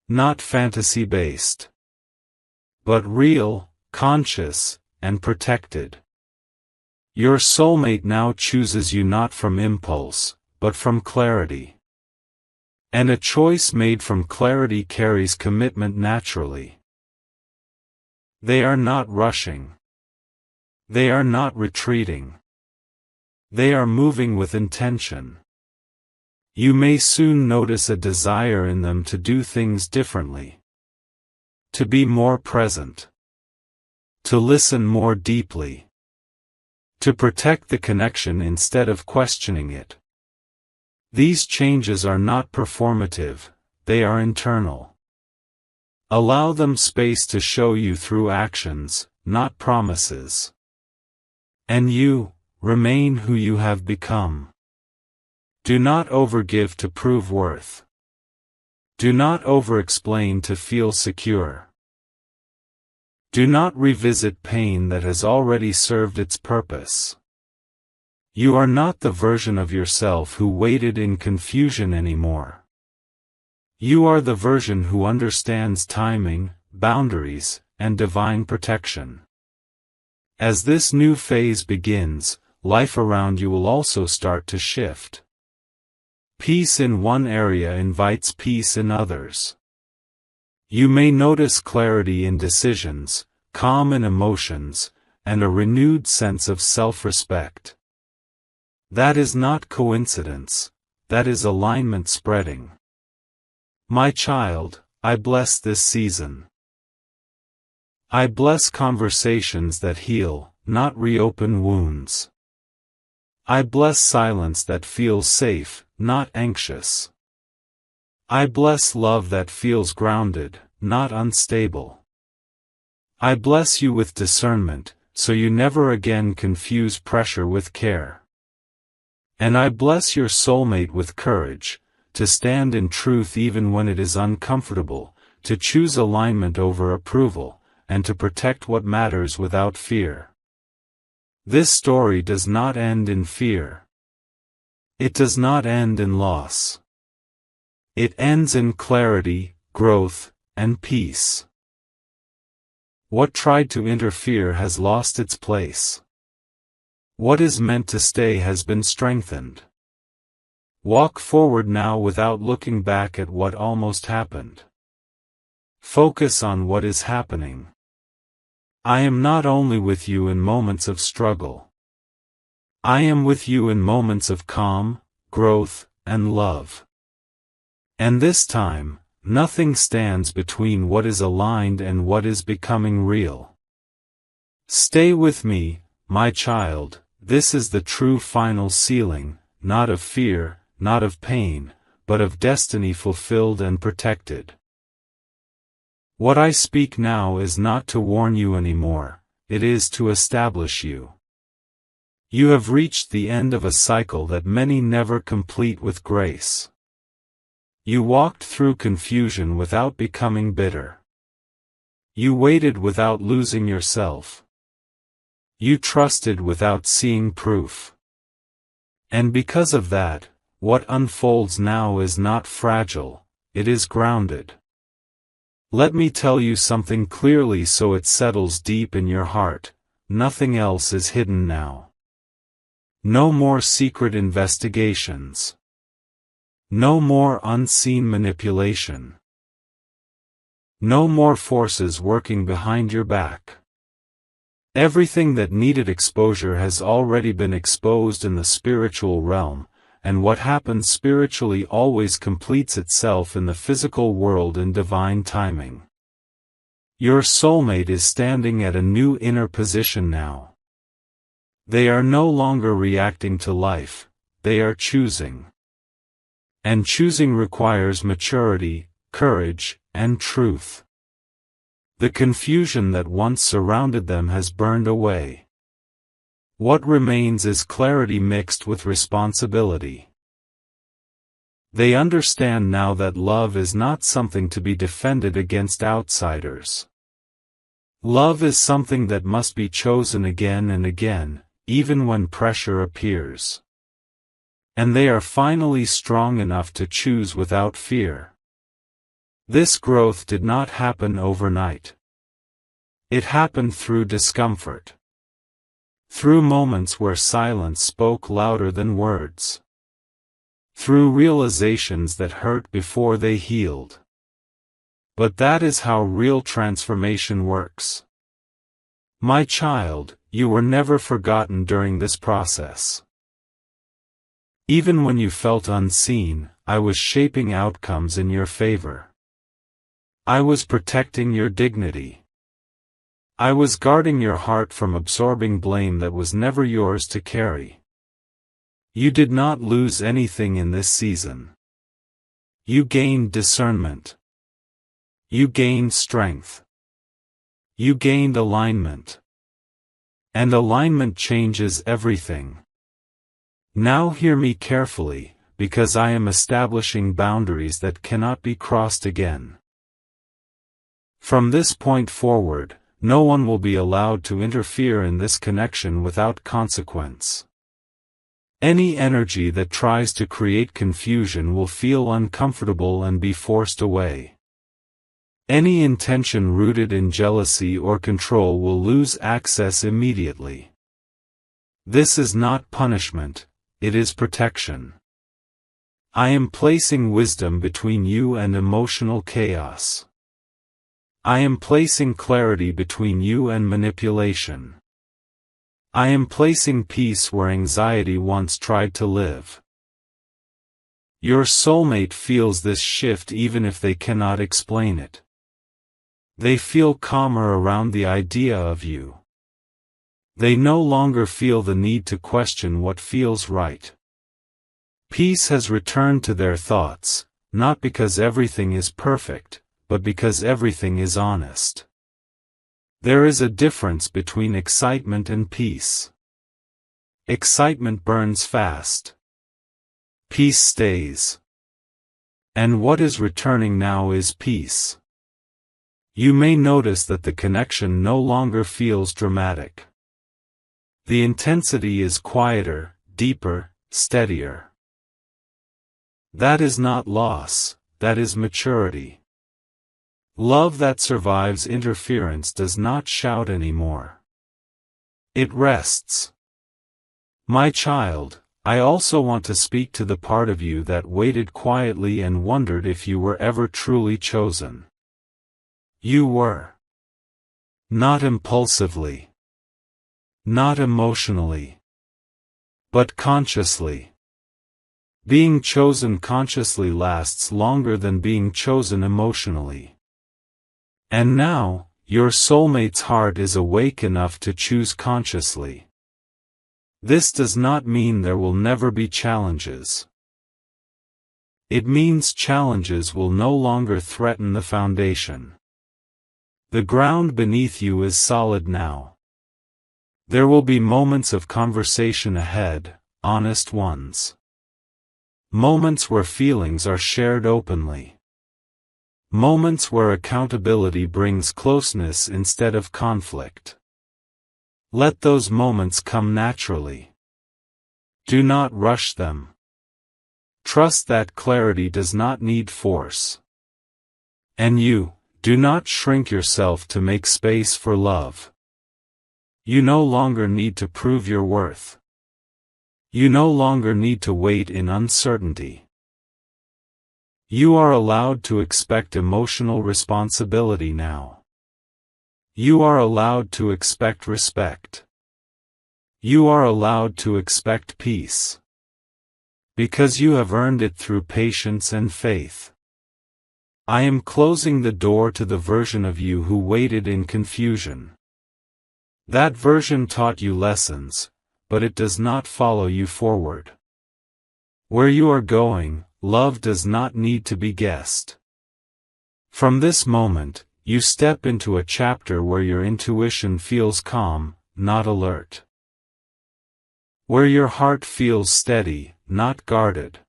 Not fantasy-based. But real, conscious, and protected. Your soulmate now chooses you not from impulse, but from clarity. And a choice made from clarity carries commitment naturally. They are not rushing. They are not retreating. They are moving with intention. You may soon notice a desire in them to do things differently. To be more present. To listen more deeply. To protect the connection instead of questioning it. These changes are not performative, they are internal. Allow them space to show you through actions, not promises. And you, remain who you have become. Do not overgive to prove worth. Do not over-explain to feel secure. Do not revisit pain that has already served its purpose. You are not the version of yourself who waited in confusion anymore. You are the version who understands timing, boundaries, and divine protection. As this new phase begins, life around you will also start to shift. Peace in one area invites peace in others. You may notice clarity in decisions, calm in emotions, and a renewed sense of self-respect. That is not coincidence, that is alignment spreading. My child, I bless this season. I bless conversations that heal, not reopen wounds. I bless silence that feels safe, not anxious. I bless love that feels grounded, not unstable. I bless you with discernment, so you never again confuse pressure with care. And I bless your soulmate with courage, to stand in truth even when it is uncomfortable, to choose alignment over approval, and to protect what matters without fear. This story does not end in fear. It does not end in loss. It ends in clarity, growth, and peace. What tried to interfere has lost its place. What is meant to stay has been strengthened. Walk forward now without looking back at what almost happened. Focus on what is happening. I am not only with you in moments of struggle. I am with you in moments of calm, growth, and love. And this time, nothing stands between what is aligned and what is becoming real. Stay with me, my child. This is the true final sealing, not of fear, not of pain, but of destiny fulfilled and protected. What I speak now is not to warn you anymore, it is to establish you. You have reached the end of a cycle that many never complete with grace. You walked through confusion without becoming bitter. You waited without losing yourself. You trusted without seeing proof. And because of that, what unfolds now is not fragile, it is grounded. Let me tell you something clearly so it settles deep in your heart: nothing else is hidden now. No more secret investigations. No more unseen manipulation. No more forces working behind your back. Everything that needed exposure has already been exposed in the spiritual realm, and what happens spiritually always completes itself in the physical world in divine timing. Your soulmate is standing at a new inner position now. They are no longer reacting to life, they are choosing. And choosing requires maturity, courage, and truth. The confusion that once surrounded them has burned away. What remains is clarity mixed with responsibility. They understand now that love is not something to be defended against outsiders. Love is something that must be chosen again and again, even when pressure appears. And they are finally strong enough to choose without fear. This growth did not happen overnight. It happened through discomfort. Through moments where silence spoke louder than words. Through realizations that hurt before they healed. But that is how real transformation works. My child, you were never forgotten during this process. Even when you felt unseen, I was shaping outcomes in your favor. I was protecting your dignity. I was guarding your heart from absorbing blame that was never yours to carry. You did not lose anything in this season. You gained discernment. You gained strength. You gained alignment. And alignment changes everything. Now hear me carefully, because I am establishing boundaries that cannot be crossed again. From this point forward, no one will be allowed to interfere in this connection without consequence. Any energy that tries to create confusion will feel uncomfortable and be forced away. Any intention rooted in jealousy or control will lose access immediately. This is not punishment, it is protection. I am placing wisdom between you and emotional chaos. I am placing clarity between you and manipulation. I am placing peace where anxiety once tried to live. Your soulmate feels this shift even if they cannot explain it. They feel calmer around the idea of you. They no longer feel the need to question what feels right. Peace has returned to their thoughts, not because everything is perfect, but because everything is honest. There is a difference between excitement and peace. Excitement burns fast. Peace stays. And what is returning now is peace. You may notice that the connection no longer feels dramatic. The intensity is quieter, deeper, steadier. That is not loss, that is maturity. Love that survives interference does not shout anymore. It rests. My child, I also want to speak to the part of you that waited quietly and wondered if you were ever truly chosen. You were. Not impulsively. Not emotionally. But consciously. Being chosen consciously lasts longer than being chosen emotionally. And now, your soulmate's heart is awake enough to choose consciously. This does not mean there will never be challenges. It means challenges will no longer threaten the foundation. The ground beneath you is solid now. There will be moments of conversation ahead, honest ones. Moments where feelings are shared openly. Moments where accountability brings closeness instead of conflict. Let those moments come naturally. Do not rush them. Trust that clarity does not need force. And you, do not shrink yourself to make space for love. You no longer need to prove your worth. You no longer need to wait in uncertainty. You are allowed to expect emotional responsibility now. You are allowed to expect respect. You are allowed to expect peace. Because you have earned it through patience and faith. I am closing the door to the version of you who waited in confusion. That version taught you lessons, but it does not follow you forward. Where you are going, love does not need to be guessed. From this moment, you step into a chapter where your intuition feels calm, not alert. Where your heart feels steady, not guarded.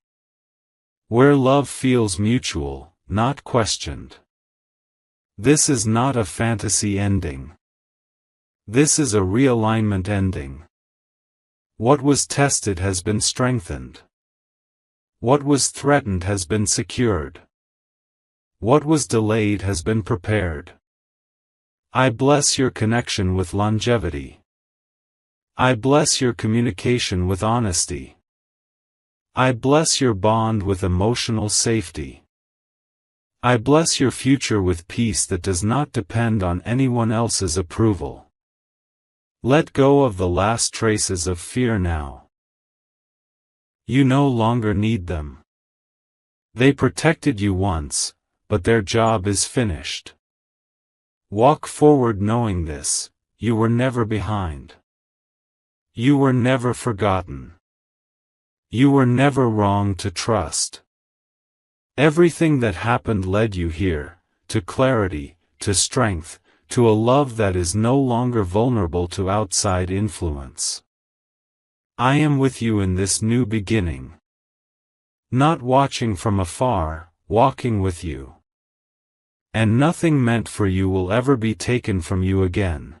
Where love feels mutual, not questioned. This is not a fantasy ending. This is a realignment ending. What was tested has been strengthened. What was threatened has been secured. What was delayed has been prepared. I bless your connection with longevity. I bless your communication with honesty. I bless your bond with emotional safety. I bless your future with peace that does not depend on anyone else's approval. Let go of the last traces of fear now. You no longer need them. They protected you once, but their job is finished. Walk forward knowing this: you were never behind. You were never forgotten. You were never wrong to trust. Everything that happened led you here, to clarity, to strength, to a love that is no longer vulnerable to outside influence. I am with you in this new beginning. Not watching from afar, walking with you. And nothing meant for you will ever be taken from you again.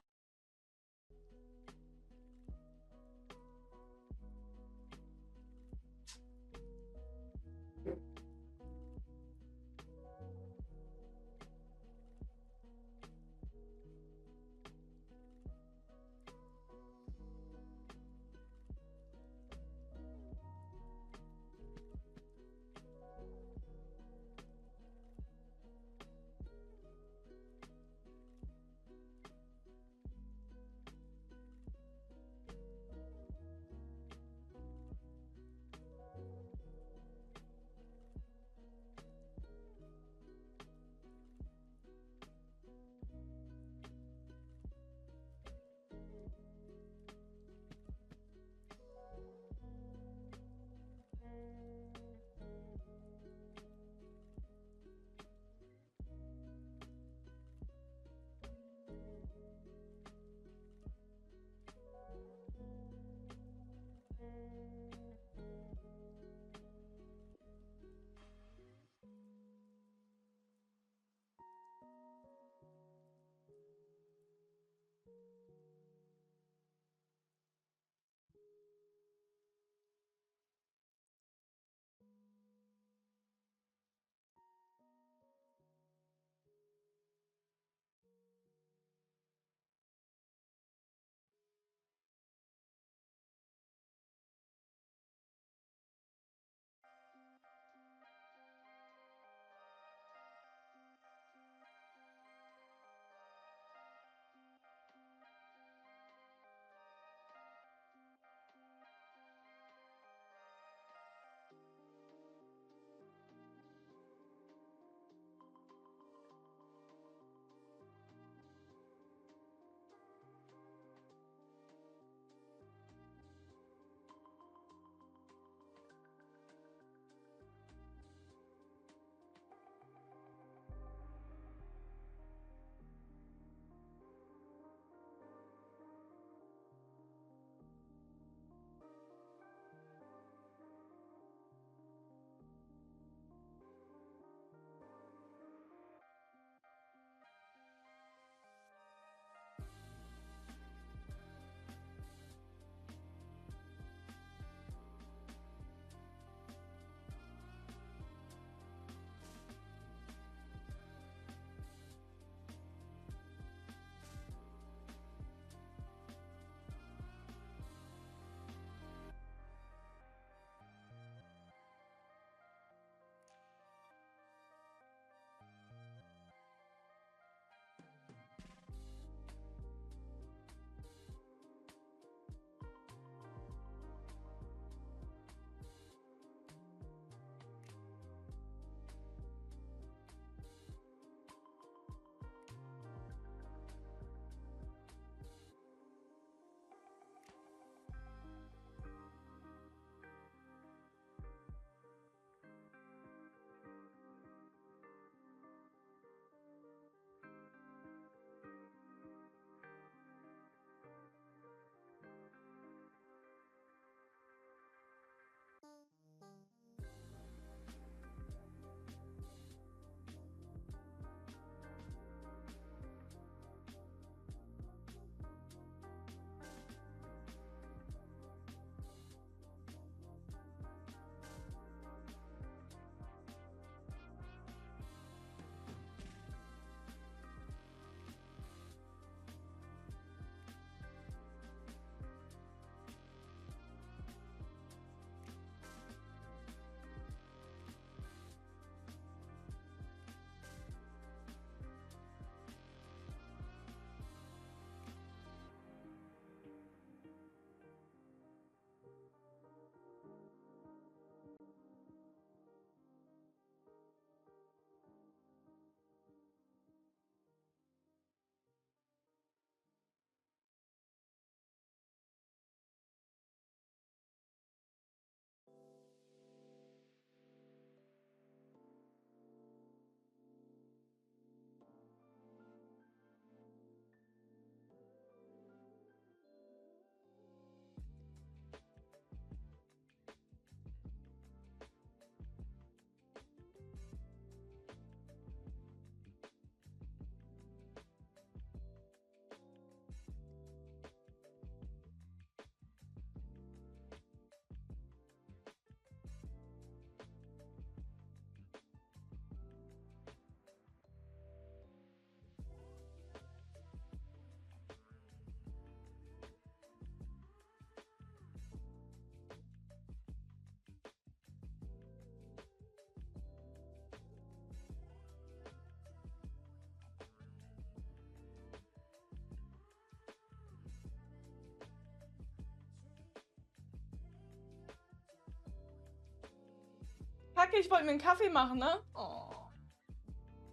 Kacke, ich wollte mir einen Kaffee machen, ne? Oh.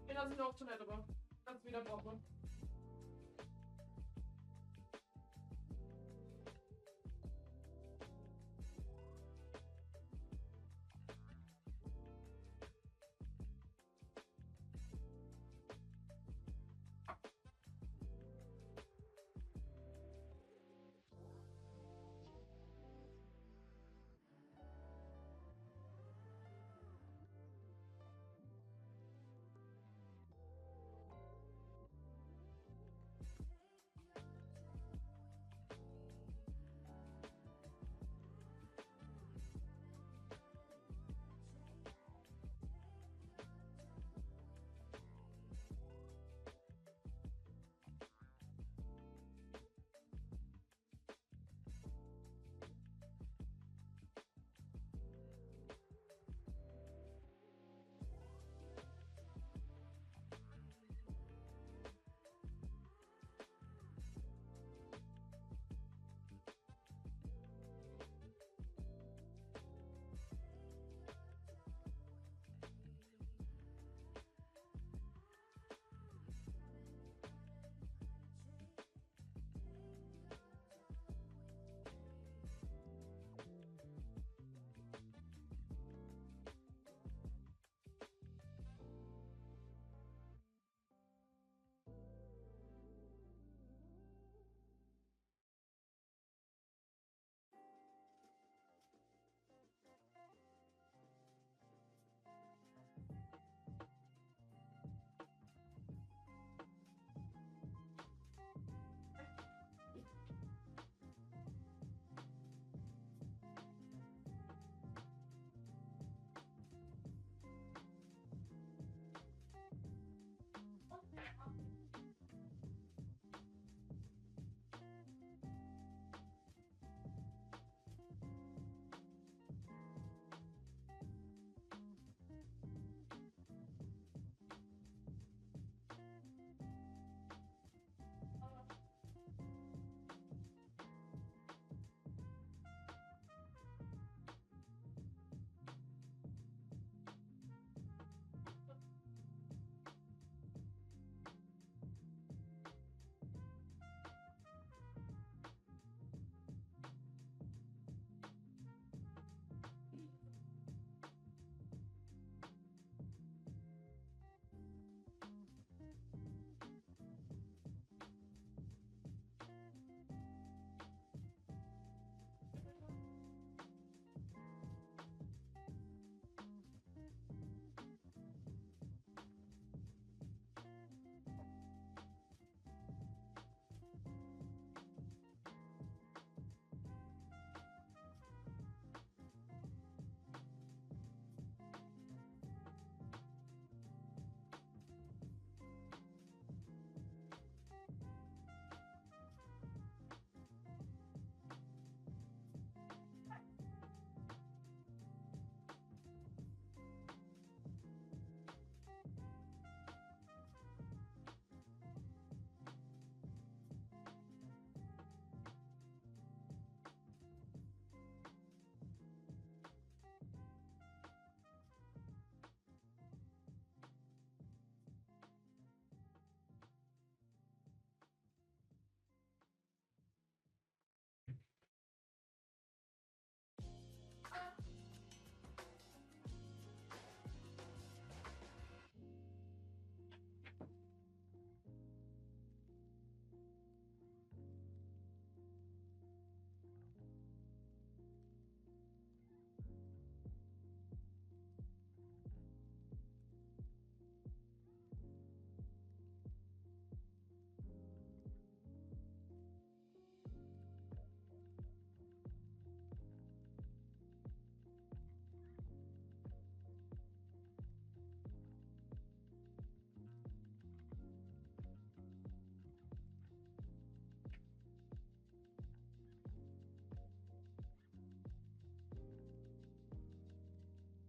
Den lasse ich noch auf Toilette, aber kannst du wieder brauchen.